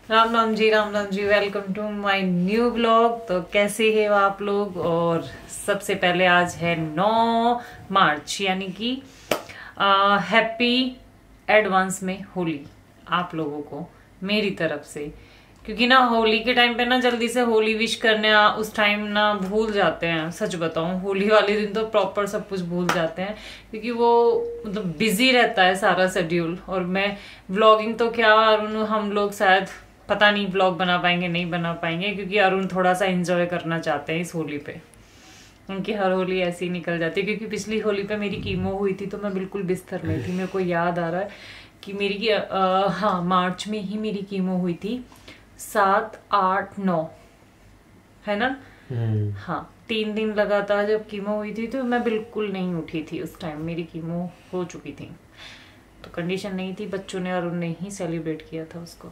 Ram Ram ji, welcome to my new blog. तो कैसे हैं आप लोग। और सबसे पहले आज है 9 मार्च, यानी कि हैप्पी एडवांस में होली आप लोगों को मेरी तरफ से। क्योंकि ना होली के टाइम पे ना जल्दी से होली विश करने उस टाइम ना भूल जाते हैं। सच बताऊं, होली वाले दिन तो प्रॉपर सब कुछ भूल जाते हैं, क्योंकि वो मतलब बिजी रहता है सारा शेड्यूल। और मैं व्लॉगिंग तो क्या, हम लोग शायद पता नहीं व्लॉग बना पाएंगे नहीं बना पाएंगे, क्योंकि अरुण थोड़ा सा एंजॉय करना चाहते हैं इस होली पे। उनकी हर होली ऐसी निकल जाती है, क्योंकि पिछली होली पे मेरी कीमो हुई थी तो मैं बिल्कुल बिस्तर में थी। मेरे को याद आ रहा है कि मेरी हाँ, मार्च में ही मेरी कीमो हुई थी। 7, 8, 9 है ना। हाँ, 3 दिन लगातार जब कीमो हुई थी तो मैं बिल्कुल नहीं उठी थी। उस टाइम मेरी कीमो हो चुकी थी, तो कंडीशन नहीं थी। बच्चों ने और उनने ही सेलिब्रेट किया था उसको।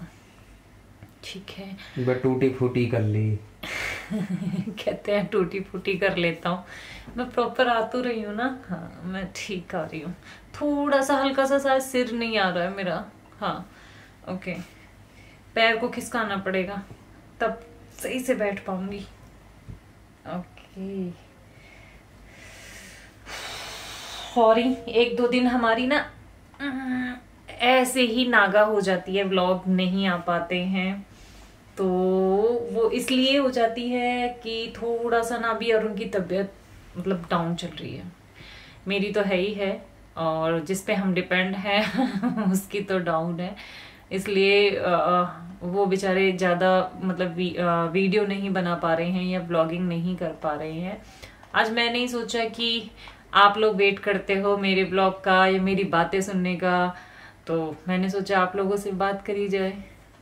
ठीक है, बट टूटी फूटी कर ली। कहते हैं टूटी फूटी कर लेता हूँ। मैं प्रॉपर आ तो रही हूँ ना। हाँ, मैं ठीक आ रही हूँ। थोड़ा सा हल्का सा शायद सिर नहीं आ रहा है मेरा। हाँ, ओके। पैर को खिसकाना पड़ेगा तब सही से बैठ पाऊंगी। Okay, sorry. 1-2 दिन हमारी ना ऐसे ही नागा हो जाती है, व्लॉग नहीं आ पाते हैं। तो वो इसलिए हो जाती है कि थोड़ा सा ना अभी अरुण की तबीयत मतलब डाउन चल रही है। मेरी तो है ही है, और जिस पे हम डिपेंड हैं उसकी तो डाउन है। इसलिए वो बेचारे ज़्यादा मतलब वीडियो नहीं बना पा रहे हैं या ब्लॉगिंग नहीं कर पा रहे हैं। आज मैंने ही सोचा कि आप लोग वेट करते हो मेरे ब्लॉग का या मेरी बातें सुनने का, तो मैंने सोचा आप लोगों से बात करी जाए।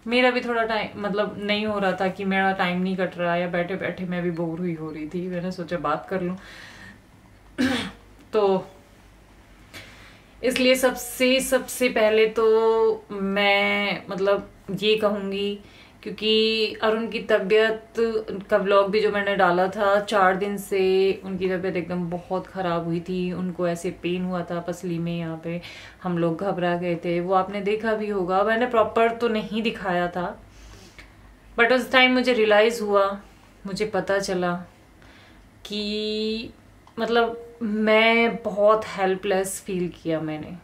मेरा भी थोड़ा टाइम मतलब नहीं हो रहा था कि मेरा टाइम नहीं कट रहा, या बैठे बैठे मैं भी बोर हुई हो रही थी। मैंने सोचा बात कर लूं। तो इसलिए सबसे सबसे पहले तो मैं मतलब ये कहूँगी, क्योंकि अरुण की तबीयत का व्लॉग भी जो मैंने डाला था, 4 दिन से उनकी तबीयत एकदम बहुत ख़राब हुई थी। उनको ऐसे पेन हुआ था पसली में, यहाँ पे हम लोग घबरा गए थे। वो आपने देखा भी होगा, मैंने प्रॉपर तो नहीं दिखाया था, बट उस टाइम मुझे रियलाइज़ हुआ, मुझे पता चला कि मतलब मैं बहुत हेल्पलेस फील किया। मैंने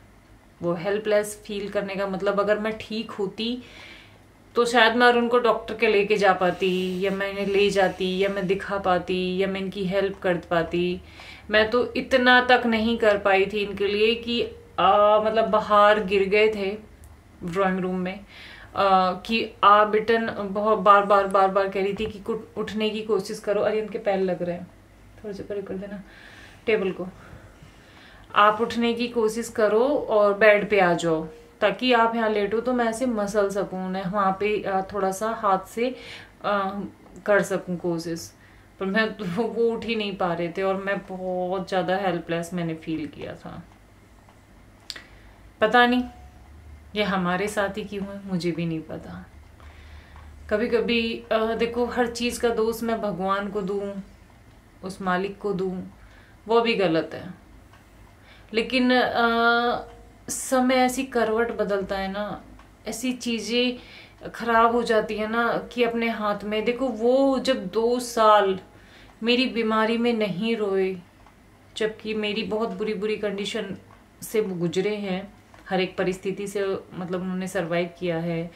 वो हेल्पलेस फील करने का मतलब, अगर मैं ठीक होती तो शायद मैं अरुण को डॉक्टर के लेके जा पाती, या मैंने ले जाती, या मैं दिखा पाती, या मैं इनकी हेल्प कर पाती। मैं तो इतना तक नहीं कर पाई थी इनके लिए कि मतलब बाहर गिर गए थे ड्राइंग रूम में, कि बेटन बहुत बार बार बार बार कह रही थी कि उठने की कोशिश करो। अरे उनके पैर लग रहे हैं, थोड़ा सा परे कर देना टेबल को। आप उठने की कोशिश करो और बेड पे आ जाओ, ताकि आप यहाँ लेटो तो मैं ऐसे मसल सकूँ उन्हें वहाँ पे, थोड़ा सा हाथ से कर सकूँ कोशिश। पर मैं वो उठ ही नहीं पा रहे थे, और मैं बहुत ज़्यादा हेल्पलेस मैंने फील किया था। पता नहीं ये हमारे साथ ही क्यों है, मुझे भी नहीं पता। कभी कभी देखो, हर चीज़ का दोष मैं भगवान को दूँ, उस मालिक को दूँ, वो भी गलत है। लेकिन समय ऐसी करवट बदलता है ना, ऐसी चीजें खराब हो जाती है ना कि अपने हाथ में। देखो, वो जब 2 साल मेरी बीमारी में नहीं रोए, जबकि मेरी बहुत बुरी बुरी कंडीशन से वो गुजरे हैं, हर एक परिस्थिति से मतलब उन्होंने सरवाइव किया है।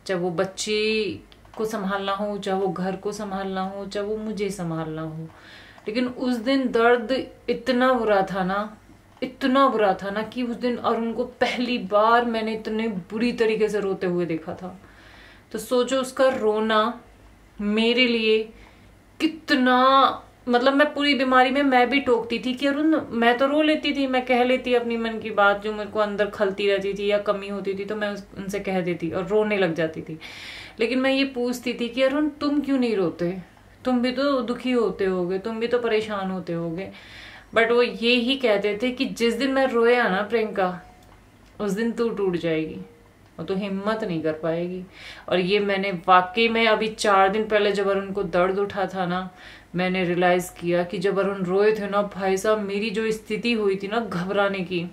चाहे वो बच्चे को संभालना हो, चाहे वो घर को संभालना हो, चाहे वो मुझे संभालना हो। लेकिन उस दिन दर्द इतना बुरा था ना, इतना बुरा था ना, कि उस दिन अरुण को पहली बार मैंने इतने बुरी तरीके से रोते हुए देखा था। तो सोचो उसका रोना मेरे लिए कितना, मतलब मैं पूरी बीमारी में मैं भी टोकती थी कि अरुण, मैं तो रो लेती थी, मैं कह लेती अपनी मन की बात जो मेरे को अंदर खलती रहती थी या कमी होती थी, तो मैं उनसे कह देती और रोने लग जाती थी। लेकिन मैं ये पूछती थी कि अरुण तुम क्यों नहीं रोते, तुम भी तो दुखी होते होगे, तुम भी तो परेशान होते होगे। बट वो ये ही कहते थे कि जिस दिन मैं रोया ना प्रियंका, उस दिन तू टूट जाएगी और तू हिम्मत नहीं कर पाएगी। और ये मैंने वाकई में अभी 4 दिन पहले जब अरुण को दर्द उठा था ना, मैंने रियलाइज किया कि जब अरुण रोए थे ना, भाई साहब मेरी जो स्थिति हुई थी ना घबराने की,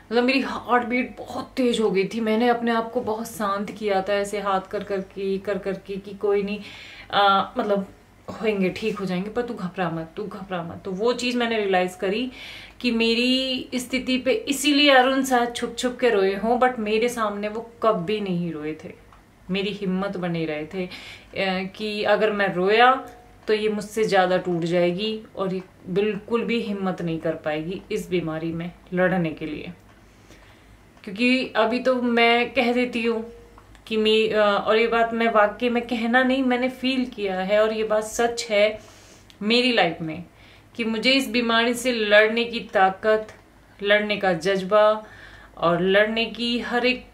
मतलब मेरी हार्ट बीट बहुत तेज हो गई थी। मैंने अपने आप को बहुत शांत किया था, ऐसे हाथ कर करके कि कोई नहीं, मतलब होंगे, ठीक हो जाएंगे, पर तू घबरा मत, तू घबरा मत। तो वो चीज़ मैंने रियलाइज करी कि मेरी स्थिति पे इसीलिए अरुण शायद छुप छुप के रोए हों, बट मेरे सामने वो कभी नहीं रोए थे। मेरी हिम्मत बने रहे थे कि अगर मैं रोया तो ये मुझसे ज़्यादा टूट जाएगी और ये बिल्कुल भी हिम्मत नहीं कर पाएगी इस बीमारी में लड़ने के लिए। क्योंकि अभी तो मैं कह देती हूँ कि और ये बात मैं वाकई में कहना नहीं, मैंने फील किया है और ये बात सच है मेरी लाइफ में कि मुझे इस बीमारी से लड़ने की ताकत, लड़ने का जज्बा और लड़ने की हर एक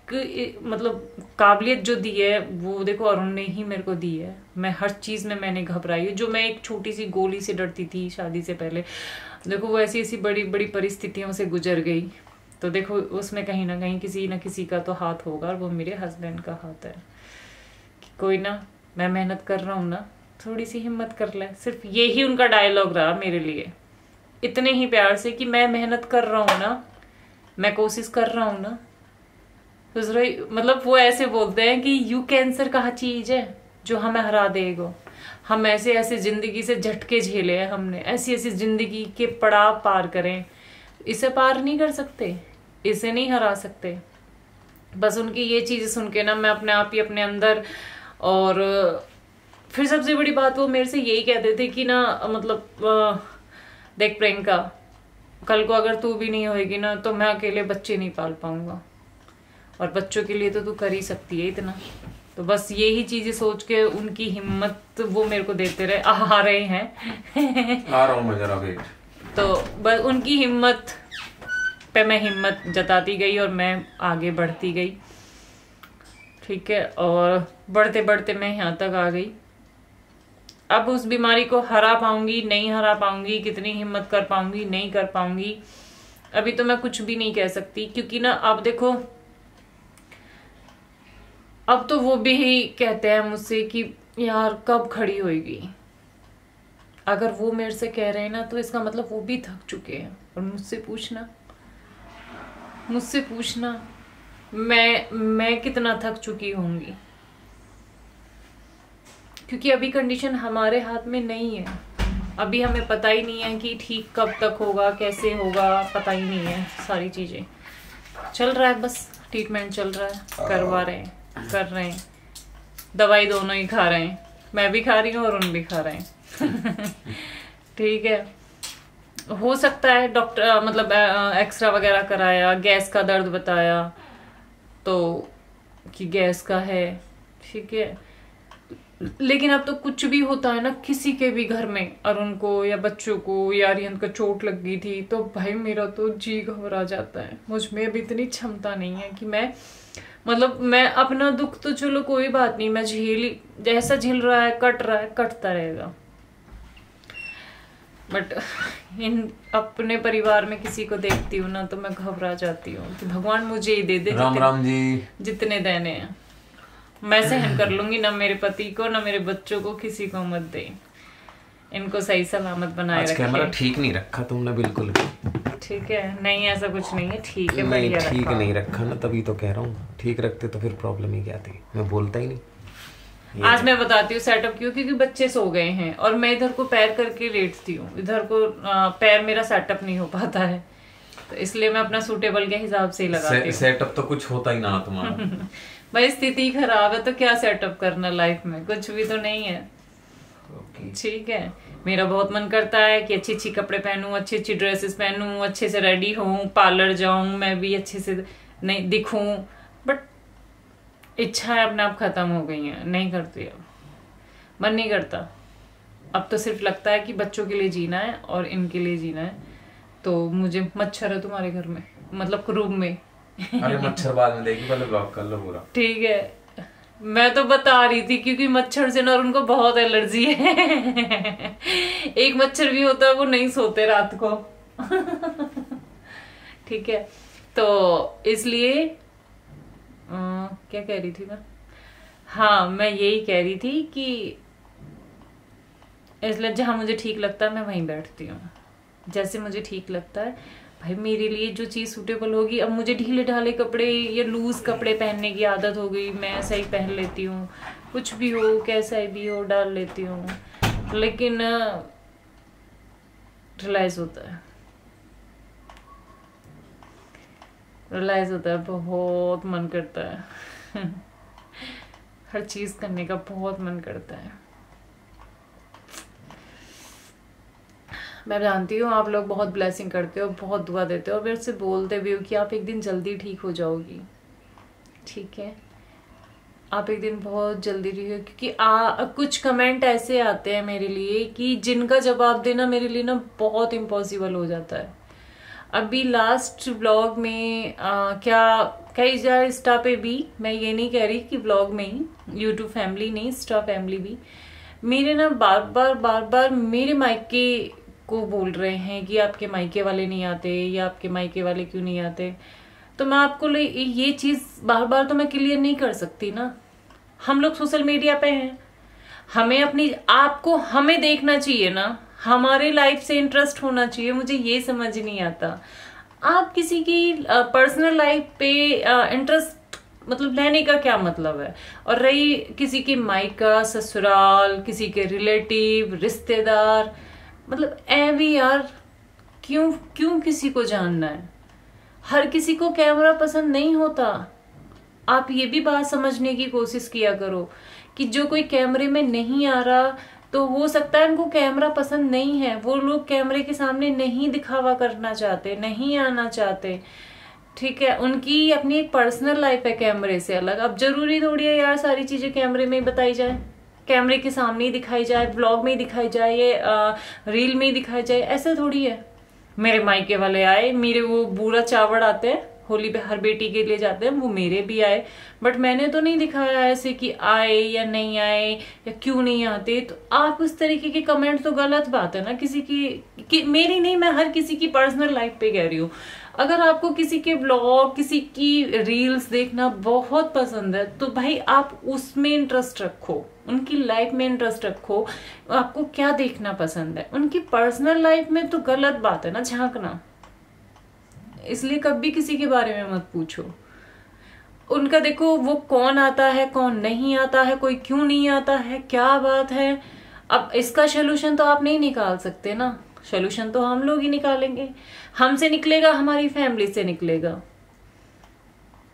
मतलब काबिलियत जो दी है वो देखो अरुण ने ही मेरे को दी है। मैं हर चीज़ में मैंने घबराई, जो मैं एक छोटी सी गोली से डरती थी शादी से पहले, देखो वो ऐसी ऐसी बड़ी बड़ी परिस्थितियों से गुजर गई। तो देखो उसमें कहीं ना कहीं किसी ना किसी का तो हाथ होगा, और वो मेरे हस्बैंड का हाथ है कि कोई ना, मैं मेहनत कर रहा हूँ ना, थोड़ी सी हिम्मत कर ले। सिर्फ यही उनका डायलॉग रहा मेरे लिए, इतने ही प्यार से कि मैं मेहनत कर रहा हूँ ना, मैं कोशिश कर रहा हूँ ना। मतलब वो ऐसे बोलते हैं कि यू कैंसर कहा चीज है जो हमें हरा देगा। हम ऐसे ऐसे जिंदगी से झटके झेले हैं हमने, ऐसी ऐसी जिंदगी के पड़ाव पार करें, इसे पार नहीं कर सकते, इसे नहीं हरा सकते। बस उनकी ये चीज़ सुन के ना मैं अपने आप ही अपने अंदर, और फिर सबसे बड़ी बात वो मेरे से यही कहते थे कि ना मतलब देख प्रियंका, कल को अगर तू भी नहीं होएगी ना तो मैं अकेले बच्चे नहीं पाल पाऊंगा, और बच्चों के लिए तो तू कर ही सकती है इतना। तो बस यही चीजें सोच के उनकी हिम्मत वो मेरे को देते रहे। आ रहे हैं आ रहा हूँ मैं जरा वेट। तो बस उनकी हिम्मत पे मैं हिम्मत जताती गई और मैं आगे बढ़ती गई, ठीक है। और बढ़ते बढ़ते मैं यहाँ तक आ गई। अब उस बीमारी को हरा पाऊंगी नहीं हरा पाऊंगी, कितनी हिम्मत कर पाऊंगी नहीं कर पाऊंगी, अभी तो मैं कुछ भी नहीं कह सकती। क्योंकि ना अब देखो, अब तो वो भी ही कहते हैं मुझसे कि यार कब खड़ी होएगी। अगर वो मेरे से कह रहे हैं ना तो इसका मतलब वो भी थक चुके हैं। और मुझसे पूछना मैं कितना थक चुकी होंगी, क्योंकि अभी कंडीशन हमारे हाथ में नहीं है। अभी हमें पता ही नहीं है कि ठीक कब तक होगा, कैसे होगा, पता ही नहीं है। सारी चीजें चल रहा है, बस ट्रीटमेंट चल रहा है, करवा रहे हैं, कर रहे हैं, दवाई दोनों ही खा रहे हैं, मैं भी खा रही हूँ और उन भी खा रहे हैं ठीक है। हो सकता है डॉक्टर मतलब एक्सरा वगैरह कराया, गैस का दर्द बताया तो कि गैस का है, ठीक है। लेकिन अब तो कुछ भी होता है ना किसी के भी घर में, अरुण को या बच्चों को या आर्यन को चोट लग गई थी तो भाई मेरा तो जी घबरा जाता है। मुझ में अभी इतनी क्षमता नहीं है कि मैं मतलब मैं अपना दुख तो चलो कोई बात नहीं, मैं जैसा झेल रहा है कटता रहेगा। बट इन अपने परिवार में किसी को देखती हूँ ना तो मैं घबरा जाती हूँ कि भगवान मुझे ही दे दे राम जी जितने देने हैं। मैं सहन कर लूंगी, ना मेरे पति को ना मेरे बच्चों को, किसी को मत दे, इनको सही सलामत बनाए रखे। कैमरा ठीक नहीं रखा तुमने बिल्कुल भी। ठीक है, नहीं ऐसा कुछ नहीं है, ठीक है, नहीं ठीक नहीं रखा ना, तभी तो कह रहा हूँ। ठीक रखते तो फिर प्रॉब्लम ही क्या थी, मैं बोलता ही नहीं। आज मैं बताती हूँ सेटअप क्यों, क्योंकि बच्चे सो गए हैं और मैं इधर को पैर करके लेटती हूँ, इधर को पैर मेरा सेटअप नहीं हो पाता है, तो इसलिए मैं अपना सूटेबल के हिसाब से ही लगाती हूँ। सेटअप तो कुछ होता ही ना तुम्हारा भाई स्थिति खराब है तो क्या सेटअप करना, लाइफ में कुछ भी तो नहीं है, ठीक है। मेरा बहुत मन करता है कि अच्छी अच्छी कपड़े पहनूं, अच्छी अच्छी ड्रेसेस पहनूं, अच्छे से रेडी हूं, पार्लर जाऊं, मैं भी अच्छे से नहीं दिखूं, बट इच्छाएं अपने आप खत्म हो गई हैं, नहीं करती, अब मन नहीं करता। अब तो सिर्फ लगता है कि बच्चों के लिए जीना है और इनके लिए जीना है। तो मुझे मच्छर है तुम्हारे घर में, मतलब रूम में अरे मच्छर बाद में देखी, पहले ब्लॉक कर लो पूरा, ठीक है। मैं तो बता रही थी क्योंकि मच्छर से ना उनको बहुत एलर्जी है एक मच्छर भी होता है, वो नहीं सोते रात को ठीक है। तो इसलिए क्या कह रही थी मैं, हाँ मैं यही कह रही थी कि इसलिए जहां मुझे ठीक लगता है मैं वहीं बैठती हूँ, जैसे मुझे ठीक लगता है। भाई मेरे लिए जो चीज़ सूटेबल होगी। अब मुझे ढीले ढाले कपड़े या लूज कपड़े पहनने की आदत हो गई, मैं ऐसा ही पहन लेती हूँ, कुछ भी हो कैसा भी हो डाल लेती हूँ। लेकिन रियलाइज होता है बहुत मन करता है हर चीज़ करने का बहुत मन करता है। मैं जानती हूँ आप लोग बहुत ब्लेसिंग करते हो, बहुत दुआ देते हो और मेरे से बोलते भी हो कि आप एक दिन जल्दी ठीक हो जाओगी। ठीक है, आप एक दिन बहुत जल्दी ठीक हो, क्योंकि कुछ कमेंट ऐसे आते हैं मेरे लिए कि जिनका जवाब देना मेरे लिए ना बहुत इम्पॉसिबल हो जाता है। अभी लास्ट व्लॉग में क्या कई जाए इंस्टा पे भी, मैं ये नहीं कह रही कि व्लॉग में ही, यूट्यूब फैमिली नहीं इंस्टा फैमिली भी मेरे ना बार बार मेरे मायके को बोल रहे हैं कि आपके मायके वाले नहीं आते या आपके मायके वाले क्यों नहीं आते। तो मैं आपको ये चीज़ बार बार तो मैं क्लियर नहीं कर सकती ना। हम लोग सोशल मीडिया पे हैं, हमें अपनी आपको हमें देखना चाहिए ना, हमारे लाइफ से इंटरेस्ट होना चाहिए। मुझे ये समझ नहीं आता आप किसी की पर्सनल लाइफ पे इंटरेस्ट मतलब लेने का क्या मतलब है। और रही किसी की मायका ससुराल, किसी के रिलेटिव रिश्तेदार, मतलब भी यार क्यों क्यों किसी को जानना है। हर किसी को कैमरा पसंद नहीं होता। आप ये भी बात समझने की कोशिश किया करो कि जो कोई कैमरे में नहीं आ रहा तो हो सकता है उनको कैमरा पसंद नहीं है, वो लोग कैमरे के सामने नहीं दिखावा करना चाहते, नहीं आना चाहते। ठीक है, उनकी अपनी एक पर्सनल लाइफ है कैमरे से अलग। अब जरूरी थोड़ी है यार सारी चीजें कैमरे में ही बताई जाए, कैमरे के सामने ही दिखाई जाए, ब्लॉग में ही दिखाई जाए, ये रील में ही दिखाई जाए, ऐसा थोड़ी है। मेरे मायके वाले आए, मेरे वो बूढ़ा चावड़ आते हैं होली पे हर बेटी के लिए जाते हैं, वो मेरे भी आए, बट मैंने तो नहीं दिखाया ऐसे कि आए या नहीं आए या क्यों नहीं आते। तो आप उस तरीके के कमेंट तो गलत बात है ना किसी की मेरी नहीं, मैं हर किसी की पर्सनल लाइफ पे कह रही हूँ। अगर आपको किसी के ब्लॉग किसी की रील्स देखना बहुत पसंद है तो भाई आप उसमें इंटरेस्ट रखो, उनकी लाइफ में इंटरेस्ट रखो। आपको क्या देखना पसंद है, उनकी पर्सनल लाइफ में तो गलत बात है ना झांकना। इसलिए कभी किसी के बारे में मत पूछो। उनका देखो वो कौन आता है कौन नहीं आता है, कोई क्यों नहीं आता है, क्या बात है। अब इसका सोल्यूशन तो आप नहीं निकाल सकते ना, सोल्यूशन तो हम लोग ही निकालेंगे। हमसे निकलेगा, हमारी फैमिली से निकलेगा।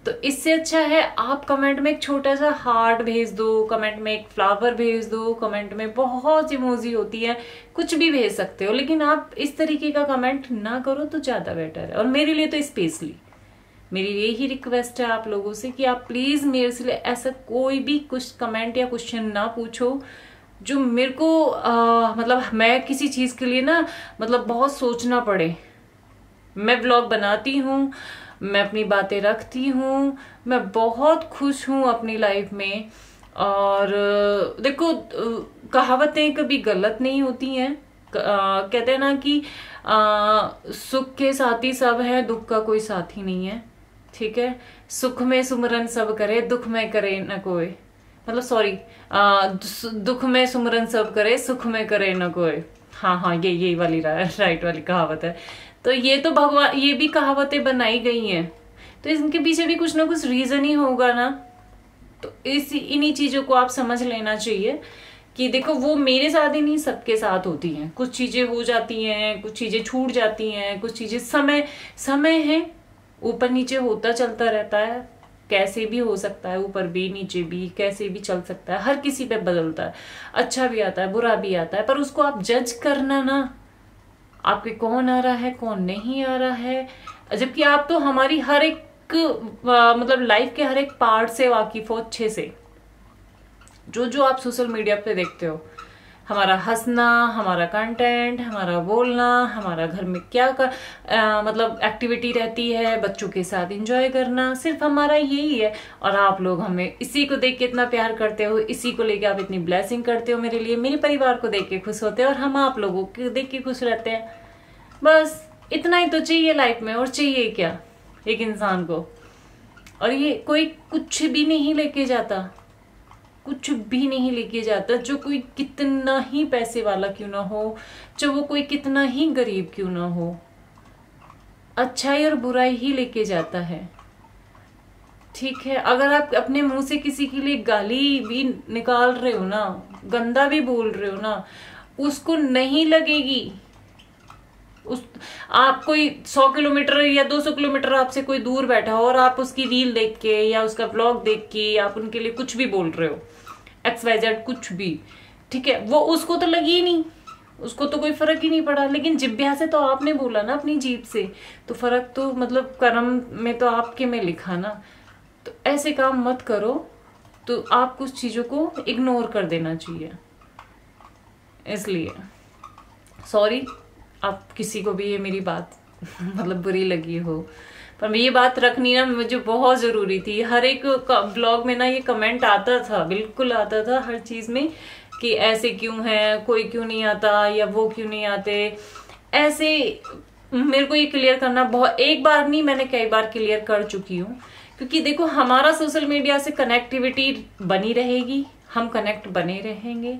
तो इससे अच्छा है आप कमेंट में एक छोटा सा हार्ट भेज दो, कमेंट में एक फ्लावर भेज दो, कमेंट में बहुत इमोजी होती है, कुछ भी भेज सकते हो, लेकिन आप इस तरीके का कमेंट ना करो तो ज्यादा बेटर है। और मेरे लिए तो स्पेशली मेरी यही रिक्वेस्ट है आप लोगों से कि आप प्लीज मेरे से ऐसा कोई भी कुछ कमेंट या क्वेश्चन ना पूछो जो मेरे को मतलब मैं किसी चीज के लिए ना मतलब बहुत सोचना पड़े। मैं व्लॉग बनाती हूँ, मैं अपनी बातें रखती हूँ, मैं बहुत खुश हूँ अपनी लाइफ में। और देखो कहावतें कभी गलत नहीं होती हैं। कहते हैं ना कि सुख के साथी सब है, दुख का कोई साथी नहीं है। ठीक है, सुख में सुमरन सब करे, दुख में करे न कोई, मतलब सॉरी दुख में सुमरन सब करे, सुख में करे न कोई। हाँ ये वाली राइट वाली कहावत है। तो ये तो भगवान, ये भी कहावतें बनाई गई हैं, तो इनके पीछे भी कुछ ना कुछ रीजन ही होगा ना। तो इन्हीं चीजों को आप समझ लेना चाहिए कि देखो वो मेरे साथ ही नहीं सबके साथ होती हैं। कुछ चीजें हो जाती हैं, कुछ चीजें छूट जाती हैं, कुछ चीजें समय है, ऊपर नीचे होता चलता रहता है, कैसे भी हो सकता है, ऊपर भी नीचे भी कैसे भी चल सकता है, हर किसी पे बदलता है, अच्छा भी आता है बुरा भी आता है। पर उसको आप जज करना ना, आपके कौन आ रहा है कौन नहीं आ रहा है, जबकि आप तो हमारी हर एक मतलब लाइफ के हर एक पार्ट से वाकिफ हो अच्छे से। जो आप सोशल मीडिया पे देखते हो, हमारा हंसना, हमारा कंटेंट, हमारा बोलना, हमारा घर में क्या मतलब एक्टिविटी रहती है, बच्चों के साथ एंजॉय करना, सिर्फ हमारा यही है। और आप लोग हमें इसी को देख के इतना प्यार करते हो, इसी को लेके आप इतनी ब्लेसिंग करते हो मेरे लिए, मेरे परिवार को देख के खुश होते हो और हम आप लोगों को देख के खुश रहते हैं। बस इतना ही तो चाहिए लाइफ में, और चाहिए क्या एक इंसान को। और ये कोई कुछ भी नहीं लेके जाता, कुछ भी नहीं लेके जाता, जो कोई कितना ही पैसे वाला क्यों ना हो, जो वो कोई कितना ही गरीब क्यों ना हो। अच्छाई और बुराई ही लेके जाता है। ठीक है, अगर आप अपने मुंह से किसी के लिए गाली भी निकाल रहे हो ना, गंदा भी बोल रहे हो ना, उसको नहीं लगेगी। उस आप कोई 100 किलोमीटर या 200 किलोमीटर आपसे कोई दूर बैठा हो और आप उसकी रील देख के या उसका व्लॉग देख के आप उनके लिए कुछ भी बोल रहे हो, XYZ कुछ भी, ठीक है, वो उसको तो लगी ही नहीं, उसको तो कोई फर्क ही नहीं पड़ा। लेकिन जिब्या से तो आपने बोला ना, अपनी जीभ से, तो फर्क तो मतलब कर्म में तो आपके में लिखा ना। तो ऐसे काम मत करो। तो आप कुछ चीजों को इग्नोर कर देना चाहिए। इसलिए सॉरी आप किसी को भी ये मेरी बात मतलब बुरी लगी हो, पर ये बात रखनी ना मुझे बहुत जरूरी थी। हर एक ब्लॉग में ना ये कमेंट आता था, बिल्कुल आता था हर चीज में, कि ऐसे क्यों है, कोई क्यों नहीं आता, या वो क्यों नहीं आते। ऐसे मेरे को ये क्लियर करना बहुत, एक बार नहीं मैंने कई बार क्लियर कर चुकी हूँ। क्योंकि देखो हमारा सोशल मीडिया से कनेक्टिविटी बनी रहेगी, हम कनेक्ट बने रहेंगे,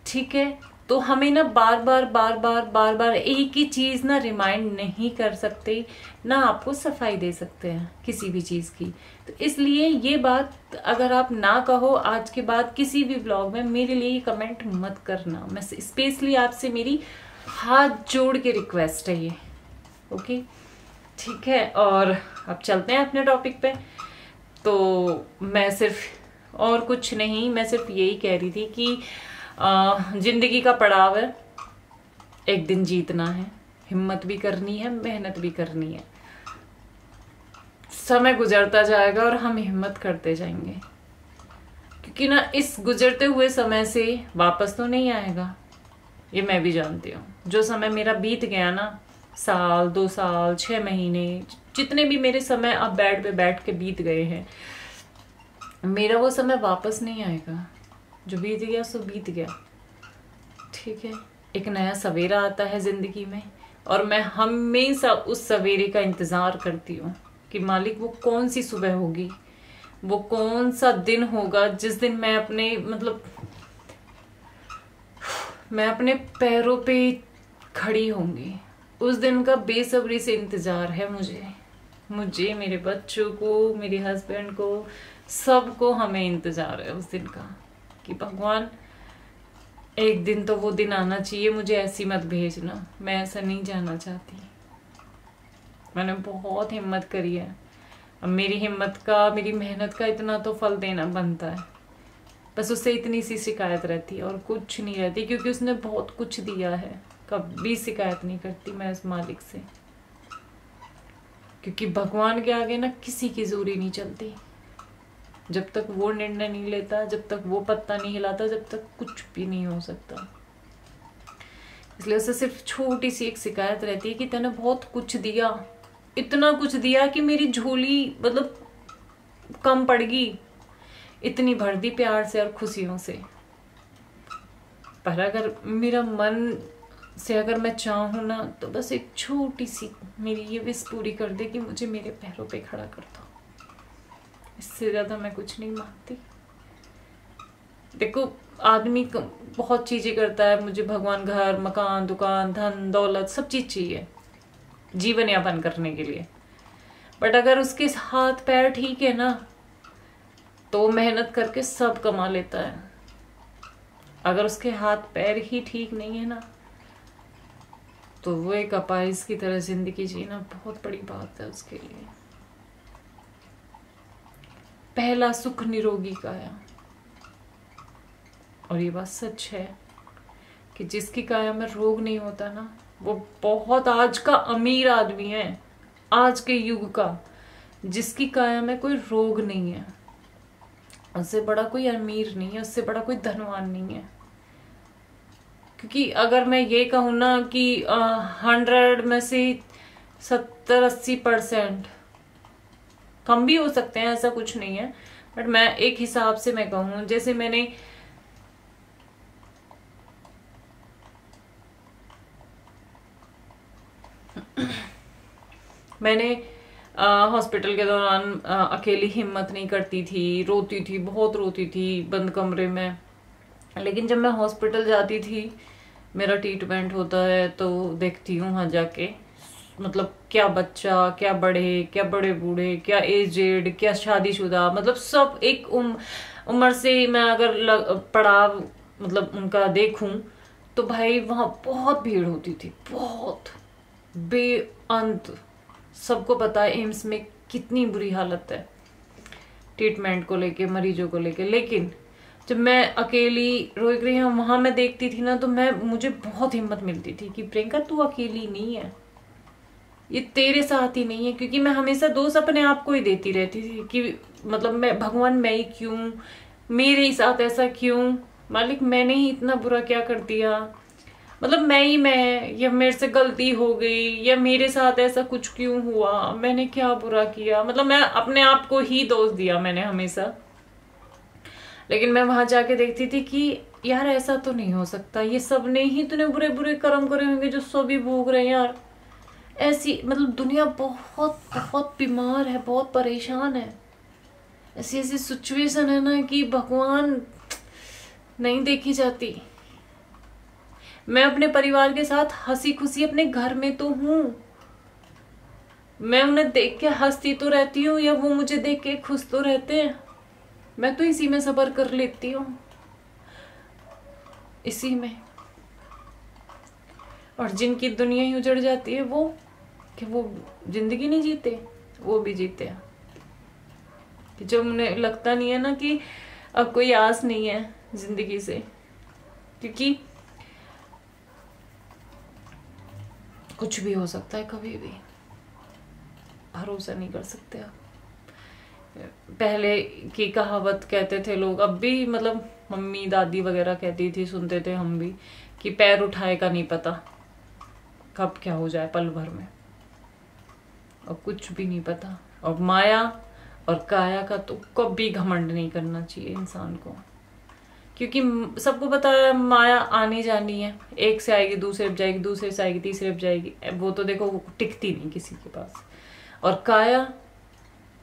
ठीक है। तो हमें ना बार बार एक ही चीज ना रिमाइंड नहीं कर सकते, ना आपको सफाई दे सकते हैं किसी भी चीज की। तो इसलिए ये बात अगर आप ना कहो आज के बाद किसी भी ब्लॉग में, मेरे लिए कमेंट मत करना। मैं स्पेशली आपसे मेरी हाथ जोड़ के रिक्वेस्ट है ये, ओके, ठीक है। और अब चलते हैं अपने टॉपिक पे। तो मैं सिर्फ और कुछ नहीं, मैं सिर्फ यही कह रही थी कि जिंदगी का पड़ाव है, एक दिन जीतना है, हिम्मत भी करनी है, मेहनत भी करनी है। समय गुजरता जाएगा और हम हिम्मत करते जाएंगे, क्योंकि ना इस गुजरते हुए समय से वापस तो नहीं आएगा, ये मैं भी जानती हूँ। जो समय मेरा बीत गया ना, साल 2 साल 6 महीने, जितने भी मेरे समय अब बेड पे बैठ के बीत गए हैं, मेरा वो समय वापस नहीं आएगा। जो बीत गया सो बीत गया, ठीक है। एक नया सवेरा आता है जिंदगी में, और मैं हमेशा उस सवेरे का इंतजार करती हूँ कि मालिक वो कौन सी सुबह होगी, वो कौन सा दिन होगा जिस दिन मैं अपने पैरों पे खड़ी होंगी। उस दिन का बेसब्री से इंतजार है मुझे, मेरे बच्चों को, मेरे हस्बैंड को, सबको हमें इंतजार है उस दिन का, कि भगवान एक दिन तो वो दिन आना चाहिए, मुझे ऐसी मत भेजना, मैं ऐसा नहीं जाना चाहती। मैंने बहुत हिम्मत करी है, अब मेरी हिम्मत का, मेरी मेहनत का इतना तो फल देना बनता है। बस उससे इतनी सी शिकायत रहती है और कुछ नहीं रहती, क्योंकि उसने बहुत कुछ दिया है। कभी शिकायत नहीं करती मैं उस मालिक से, क्योंकि भगवान के आगे ना किसी की जोरी नहीं चलती। जब तक वो निर्णय नहीं लेता, जब तक वो पत्ता नहीं हिलाता, जब तक कुछ भी नहीं हो सकता। इसलिए उसे सिर्फ छोटी सी एक शिकायत रहती है कि तूने बहुत कुछ दिया, इतना कुछ दिया कि मेरी झोली कम पड़ गई, इतनी भर दी प्यार से और खुशियों से। पर अगर मेरा मन से अगर मैं चाहूँ ना, तो बस एक छोटी सी मेरी ये विश पूरी कर दे कि मुझे मेरे पैरों पे खड़ा कर दो, इससे ज्यादा मैं कुछ नहीं मांगती। देखो आदमी बहुत चीजें करता है, मुझे भगवान घर, मकान, दुकान, धन दौलत सब चीज चाहिए जीवन यापन करने के लिए, बट अगर उसके हाथ पैर ठीक है ना, तो मेहनत करके सब कमा लेता है। अगर उसके हाथ पैर ही ठीक नहीं है ना, तो वो एक अपाहिज की तरह जिंदगी जीना बहुत बड़ी बात है उसके लिए। पहला सुख निरोगी काया, और ये बात सच है कि जिसकी काया में रोग नहीं होता ना, वो बहुत आज का अमीर आदमी है, आज के युग का। जिसकी काया में कोई रोग नहीं है, उससे बड़ा कोई अमीर नहीं है, उससे बड़ा कोई धनवान नहीं है। क्योंकि अगर मैं ये कहूँ ना कि 100 में से 70-80% कम भी हो सकते हैं, ऐसा कुछ नहीं है, बट मैं एक हिसाब से मैं कहूँ, जैसे मैंने हॉस्पिटल के दौरान अकेली हिम्मत नहीं करती थी, रोती थी, बहुत रोती थी बंद कमरे में। लेकिन जब मैं हॉस्पिटल जाती थी, मेरा ट्रीटमेंट होता है, तो देखती हूँ वहाँ जाके मतलब क्या बच्चा, क्या बड़े, क्या बड़े बूढ़े, क्या एजेड, क्या शादीशुदा, मतलब सब एक उम्र से मैं अगर पड़ाव मतलब उनका देखूं तो भाई वहां बहुत भीड़ होती थी, बहुत बेअंत। सबको पता है एम्स में कितनी बुरी हालत है ट्रीटमेंट को लेके, मरीजों को लेके। लेकिन जब मैं अकेली रोई रही हूँ वहां मैं देखती थी ना, तो मुझे बहुत हिम्मत मिलती थी कि प्रियंका तू अकेली नहीं है, ये तेरे साथ ही नहीं है। क्योंकि मैं हमेशा दोष अपने आप को ही देती रहती थी कि मतलब मैं भगवान मैं ही क्यों, मेरे ही साथ ऐसा क्यों, मालिक मैंने ही इतना बुरा क्या कर दिया, मतलब मैं या मेरे से गलती हो गई, या मेरे साथ ऐसा कुछ क्यों हुआ, मैंने क्या बुरा किया, मतलब मैं अपने आप को ही दोष दिया मैंने हमेशा। लेकिन मैं वहां जाके देखती थी कि यार ऐसा तो नहीं हो सकता, ये सब ने ही तूने बुरे बुरे कर्म करे होंगे जो सभी भोग रहे हैं यार। ऐसी मतलब दुनिया बहुत बहुत बीमार है, बहुत परेशान है, ऐसी ऐसी सिचुएशन है ना कि भगवान नहीं देखी जाती। मैं अपने परिवार के साथ हंसी खुशी अपने घर में तो हूं, मैं उन्हें देख के हंसती तो रहती हूँ या वो मुझे देख के खुश तो रहते हैं, मैं तो इसी में सब्र कर लेती हूँ, इसी में। और जिनकी दुनिया ही उजड़ जाती है वो कि वो जिंदगी नहीं जीते, वो भी जीते हैं कि जब उन्हें लगता नहीं है ना कि अब कोई आस नहीं है जिंदगी से। क्योंकि कुछ भी हो सकता है, कभी भी भरोसा नहीं कर सकते आप। पहले की कहावत कहते थे लोग, अब भी मतलब मम्मी दादी वगैरह कहती थी, सुनते थे हम भी, कि पैर उठाए का नहीं पता कब क्या हो जाए पल भर में, और कुछ भी नहीं पता। और माया और काया का तो कभी घमंड नहीं करना चाहिए इंसान को, क्योंकि सबको पता है माया आनी जानी है, एक से आएगी दूसरे पे जाएगी, दूसरे से आएगी तीसरे पे जाएगी, वो तो देखो वो टिकती नहीं किसी के पास। और काया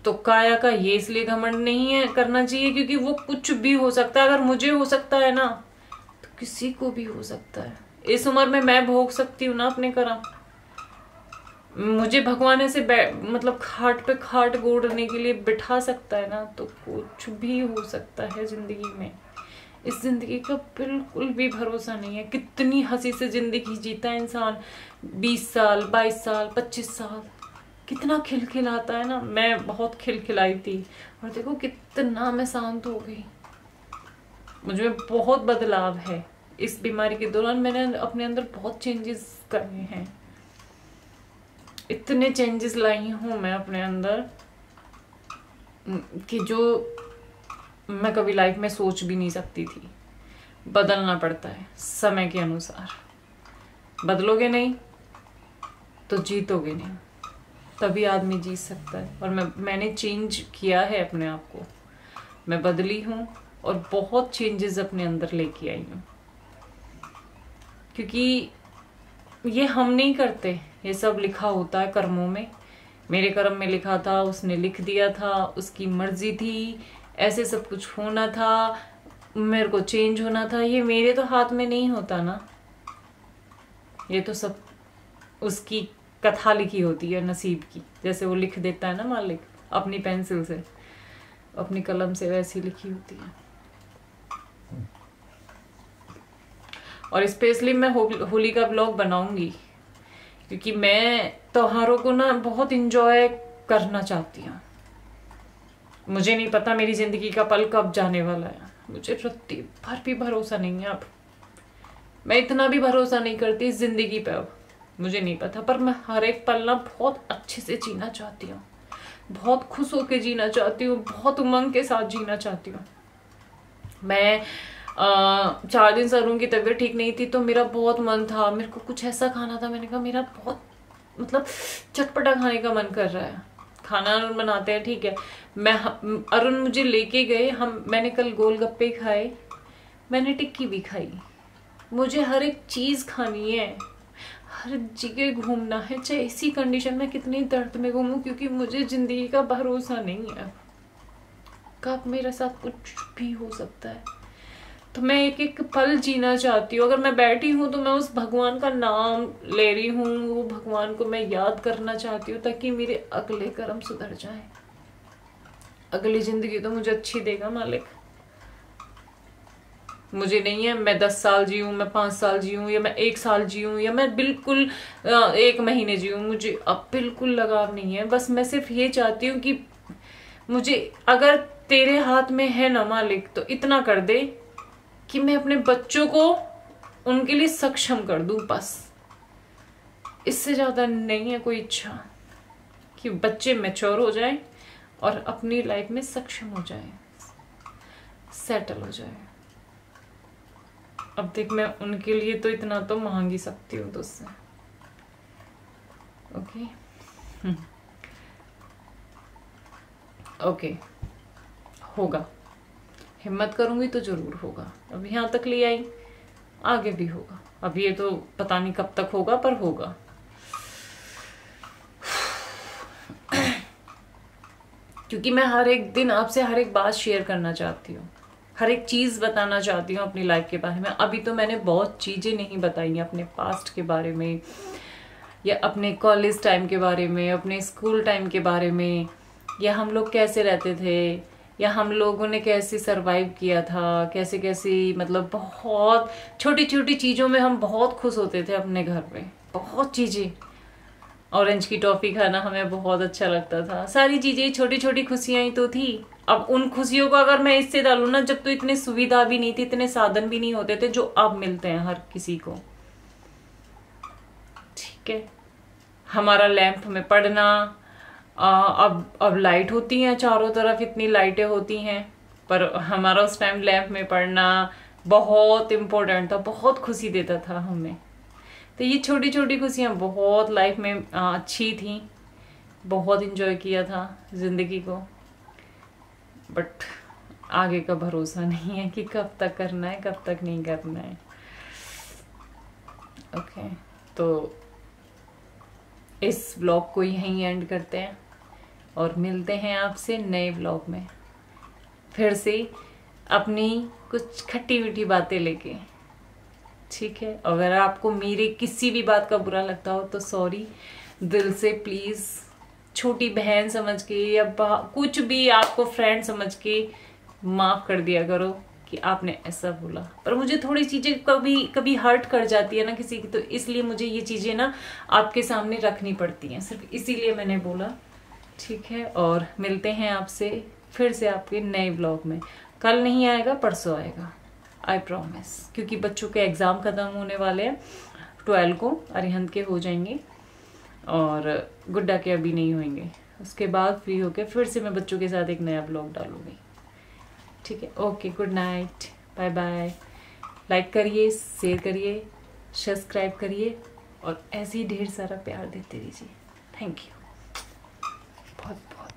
तो काया का ये इसलिए घमंड नहीं है करना चाहिए क्योंकि वो कुछ भी हो सकता है। अगर मुझे हो सकता है ना तो किसी को भी हो सकता है। इस उम्र में मैं भोग सकती हूँ ना अपने कर्म, मुझे भगवान ऐसे मतलब खाट पे खाट गोड़ने के लिए बिठा सकता है ना, तो कुछ भी हो सकता है जिंदगी में। इस जिंदगी का बिल्कुल भी भरोसा नहीं है। कितनी हंसी से जिंदगी जीता है इंसान, 20 साल 22 साल 25 साल, कितना खिलखिलाता है ना। मैं बहुत खिलखिलाई थी और देखो कितना मैं शांत हो गई, मुझ में बहुत बदलाव है। इस बीमारी के दौरान मैंने अपने अंदर बहुत चेंजेस करे हैं, इतने चेंजेस लाई हूं मैं अपने अंदर कि जो मैं कभी लाइफ में सोच भी नहीं सकती थी। बदलना पड़ता है समय के अनुसार, बदलोगे नहीं तो जीतोगे नहीं, तभी आदमी जीत सकता है। और मैंने चेंज किया है अपने आप को, मैं बदली हूँ और बहुत चेंजेस अपने अंदर लेके आई हूँ। क्योंकि ये हम नहीं करते, ये सब लिखा होता है कर्मों में। मेरे कर्म में लिखा था, उसने लिख दिया था, उसकी मर्जी थी, ऐसे सब कुछ होना था, मेरे को चेंज होना था। ये मेरे तो हाथ में नहीं होता ना, ये तो सब उसकी कथा लिखी होती है नसीब की। जैसे वो लिख देता है ना मालिक अपनी पेंसिल से, अपनी कलम से, वैसी लिखी होती है। और स्पेशली मैं होली का ब्लॉग बनाऊंगी क्योंकि मैं त्योहारों को ना बहुत इंजॉय करना चाहती हूँ। मुझे नहीं पता मेरी जिंदगी का पल कब जाने वाला है, मुझे रत्ती भर भी भरोसा नहीं है। अब मैं इतना भी भरोसा नहीं करती इस जिंदगी पे, अब मुझे नहीं पता, पर मैं हर एक पल ना बहुत अच्छे से जीना चाहती हूँ, बहुत खुश होकर जीना चाहती हूँ, बहुत उमंग के साथ जीना चाहती हूँ। मैं 4 दिन से अरुण की तबीयत ठीक नहीं थी तो मेरा बहुत मन था, मेरे को कुछ ऐसा खाना था। मैंने कहा मेरा बहुत मतलब चटपटा खाने का मन कर रहा है। खाना अरुण बनाते हैं, ठीक है, अरुण मुझे लेके गए, मैंने कल गोलगप्पे खाए, मैंने टिक्की भी खाई। मुझे हर एक चीज खानी है, हर जगह घूमना है, चाहे इसी कंडीशन में कितनी दर्द में घूमूं, क्योंकि मुझे जिंदगी का भरोसा नहीं है, कब मेरे साथ कुछ भी हो सकता है। तो मैं एक एक पल जीना चाहती हूँ। अगर मैं बैठी हूँ तो मैं उस भगवान का नाम ले रही हूँ, वो भगवान को मैं याद करना चाहती हूँ ताकि मेरे अगले कर्म सुधर जाए। अगली जिंदगी तो मुझे अच्छी देगा मालिक। मुझे नहीं है मैं 10 साल जीऊँ, मैं 5 साल जीऊँ, या मैं 1 साल जीऊँ, या मैं बिल्कुल 1 महीने जीऊँ, मुझे अब बिल्कुल लगाव नहीं है। बस मैं सिर्फ ये चाहती हूँ कि मुझे अगर तेरे हाथ में है ना मालिक, तो इतना कर दे कि मैं अपने बच्चों को उनके लिए सक्षम कर दूं। बस इससे ज्यादा नहीं है कोई इच्छा, कि बच्चे मैच्योर हो जाएं और अपनी लाइफ में सक्षम हो जाएं, सेटल हो जाएं। अब देख, मैं उनके लिए तो इतना तो मांग ही सकती हूँ तुझसे। ओके ओके, होगा। हिम्मत करूंगी तो जरूर होगा। अब यहाँ तक ले आई, आगे भी होगा। अब ये तो पता नहीं कब तक होगा, पर होगा। क्योंकि मैं हर एक दिन आपसे हर एक बात शेयर करना चाहती हूँ, हर एक चीज बताना चाहती हूँ अपनी लाइफ के बारे में। अभी तो मैंने बहुत चीजें नहीं बताई हैं अपने पास्ट के बारे में, या अपने कॉलेज टाइम के बारे में, अपने स्कूल टाइम के बारे में, या हम लोग कैसे रहते थे, या हम लोगों ने कैसे सरवाइव किया था, कैसे कैसे, मतलब बहुत छोटी छोटी चीज़ों में हम बहुत खुश होते थे अपने घर में। बहुत चीज़ें, ऑरेंज की टॉफ़ी खाना हमें बहुत अच्छा लगता था। सारी चीज़ें, छोटी छोटी खुशियाँ ही तो थी। अब उन खुशियों को अगर मैं इससे डालूँ ना, जब तो इतनी सुविधा भी नहीं थी, इतने साधन भी नहीं होते थे जो अब मिलते हैं हर किसी को। ठीक है, हमारा लैंप में पढ़ना, अब लाइट होती हैं चारों तरफ, इतनी लाइटें होती हैं, पर हमारा उस टाइम लैंप में पढ़ना बहुत इम्पोर्टेंट था, बहुत खुशी देता था हमें। तो ये छोटी छोटी खुशियाँ बहुत लाइफ में अच्छी थी, बहुत इंजॉय किया था जिंदगी को। बट आगे का भरोसा नहीं है कि कब तक करना है, कब तक नहीं करना है। ओके, तो इस ब्लॉग को यहीं एंड करते हैं और मिलते हैं आपसे नए ब्लॉग में, फिर से अपनी कुछ खट्टी मीठी बातें लेके। ठीक है, अगर आपको मेरे किसी भी बात का बुरा लगता हो तो सॉरी, दिल से प्लीज़। छोटी बहन समझ के या कुछ भी आपको फ्रेंड समझ के माफ़ कर दिया करो कि आपने ऐसा बोला। पर मुझे थोड़ी चीज़ें कभी कभी हर्ट कर जाती है ना किसी की, तो इसलिए मुझे ये चीज़ें ना आपके सामने रखनी पड़ती हैं, सिर्फ इसीलिए मैंने बोला। ठीक है, और मिलते हैं आपसे फिर से आपके नए ब्लॉग में। कल नहीं आएगा, परसों आएगा, आई प्रॉमिस। क्योंकि बच्चों के एग्ज़ाम ख़त्म होने वाले हैं, 12 को अरिहंत के हो जाएंगे और गुड्डा के अभी नहीं होंगे। उसके बाद फ्री होकर फिर से मैं बच्चों के साथ एक नया ब्लॉग डालूंगी। ठीक है, okay, good night, bye bye. Like करिए, शेयर करिए, सब्सक्राइब करिए और ऐसे ही ढेर सारा प्यार देते रहिए। थैंक यू बहुत बहुत।